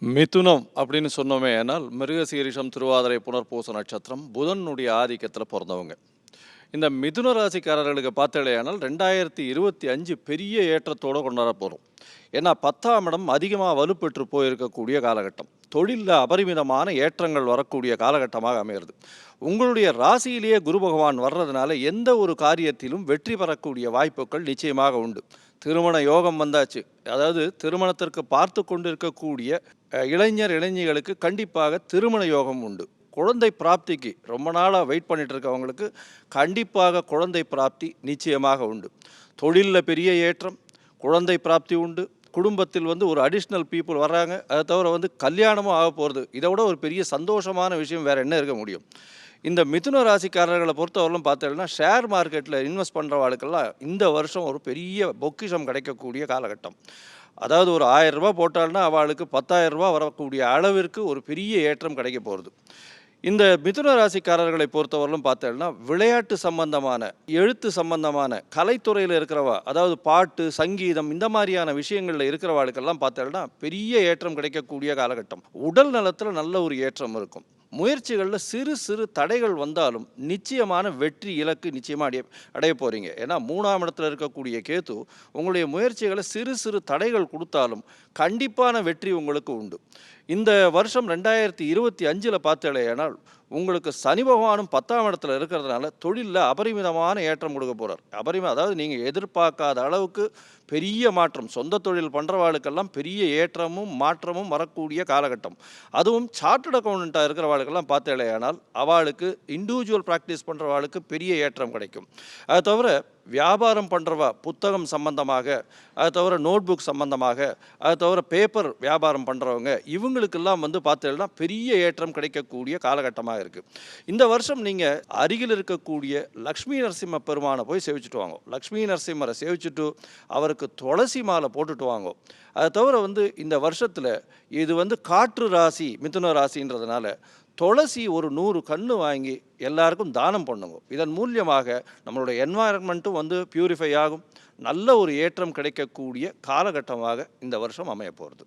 மிதுனம் அப்படின்னு சொன்னோமே ஆனால் மிருகசீரிஷம் திருவாதிரை புனர்பூச நட்சத்திரம் புதனுடைய ஆதிக்கத்தில் பிறந்தவங்க. இந்த மிதுன ராசிக்காரர்களுக்கு பார்த்தலையானால் 2025 பெரிய ஏற்றத்தோடு கொண்டாட போகிறோம். ஏன்னா 10ஆம் இடம் அதிகமாக வலுப்பெற்று போயிருக்கக்கூடிய காலகட்டம், தொழிலில் அபரிமிதமான ஏற்றங்கள் வரக்கூடிய காலகட்டமாக அமையிறது. உங்களுடைய ராசியிலேயே குரு பகவான் வர்றதுனால எந்த ஒரு காரியத்திலும் வெற்றி பெறக்கூடிய வாய்ப்புகள் நிச்சயமாக உண்டு. திருமண யோகம் வந்தாச்சு, அதாவது திருமணத்திற்கு பார்த்து கொண்டிருக்கக்கூடிய இளைஞர்களுக்கு கண்டிப்பாக திருமண யோகம் உண்டு. குழந்தை பிராப்திக்கு ரொம்ப நாளாக வெயிட் பண்ணிட்டு இருக்கவங்களுக்கு கண்டிப்பாக குழந்தை பிராப்தி நிச்சயமாக உண்டு. தொழிலில் பெரிய ஏற்றம், குழந்தை பிராப்தி உண்டு. குடும்பத்தில் ஒரு அடிஷ்னல் பீப்புள் வர்றாங்க. அதை தவிர கல்யாணமும் ஆக போகிறது. இதை விட ஒரு பெரிய சந்தோஷமான விஷயம் வேறு என்ன இருக்க முடியும்? இந்த மிதுன ராசிக்காரர்களை பொறுத்தவரையிலும் பார்த்தீங்கன்னா, ஷேர் மார்க்கெட்டில் இன்வெஸ்ட் பண்ணுறவாளுக்கெல்லாம் இந்த வருஷம் ஒரு பெரிய பொக்கிஷம் கிடைக்கக்கூடிய காலகட்டம். அதாவது ஒரு 1000 ரூபா போட்டால்னா அவளுக்கு 10,000 ரூபா வரக்கூடிய அளவிற்கு ஒரு பெரிய ஏற்றம் கிடைக்க போகிறது. இந்த மிதுன ராசிக்காரர்களை பொறுத்தவரையிலும் பார்த்தீங்கன்னா, விளையாட்டு சம்பந்தமான, எழுத்து சம்பந்தமான, கலைத்துறையில் இருக்கிறவா, அதாவது பாட்டு, சங்கீதம், இந்த மாதிரியான விஷயங்களில் இருக்கிறவாளுக்கெல்லாம் பார்த்தீங்கன்னா பெரிய ஏற்றம் கிடைக்கக்கூடிய காலகட்டம். உடல் நலத்தில் நல்ல ஒரு ஏற்றம் இருக்கும். முயற்சிகளில் சிறு சிறு தடைகள் வந்தாலும் நிச்சயமான வெற்றி இலக்கு நிச்சயமாக அடைய போகிறீங்க. ஏன்னா 3ஆம் இடத்துல இருக்கக்கூடிய கேது உங்களுடைய முயற்சிகளை சிறு சிறு தடைகள் கொடுத்தாலும் கண்டிப்பான வெற்றி உங்களுக்கு உண்டு. இந்த வருஷம் 2025 பார்த்தேனால் உங்களுக்கு சனி பகவானும் 10ஆம் இடத்துல இருக்கிறதுனால தொழிலில் அபரிமிதமான ஏற்றம் கொடுக்க போகிறார். அதாவது நீங்கள் எதிர்பார்க்காத அளவுக்கு பெரிய மாற்றம், சொந்த தொழில் பண்ணுறவாளுக்கெல்லாம் பெரிய ஏற்றமும் மாற்றமும் வரக்கூடிய காலகட்டம். அதுவும் சார்ட்டர்ட் அக்கௌண்டண்ட்டாக இருக்கிறவாளுக்கெல்லாம் பார்த்தேனால் அவளுக்கு இண்டிவிஜுவல் ப்ராக்டிஸ் பண்ணுறவாளுக்கு பெரிய ஏற்றம் கிடைக்கும். அதை தவிர வியாபாரம் பண்ணுறவா, புத்தகம் சம்பந்தமாக, அதை தவிர நோட் புக் சம்பந்தமாக, அதை தவிர பேப்பர் வியாபாரம் பண்ணுறவங்க, இவங்களுக்கெல்லாம் பார்த்தீங்கன்னா பெரிய ஏற்றம் கிடைக்கக்கூடிய காலகட்டமாக இருக்குது. இந்த வருஷம் நீங்கள் அருகில் இருக்கக்கூடிய லக்ஷ்மி நரசிம்ம பெருமானை போய் சேவிச்சுட்டு வாங்க. லக்ஷ்மி நரசிம்மரை சேவிச்சுட்டு அவருக்கு துளசி மாலை போட்டுட்டு வாங்க. அதை தவிர இந்த வருஷத்தில் இது காற்று ராசி, மிதுன ராசின்றதுனால துளசி ஒரு 100 கன்று வாங்கி எல்லாருக்கும் தானம் பண்ணுங்க. இதன் மூலியமாக நம்மளுடைய என்வாயர்மெண்ட்டும் பியூரிஃபை ஆகும். நல்ல ஒரு ஏற்றம் கிடைக்கக்கூடிய காலகட்டமாக இந்த வருஷம் அமைய போகிறது.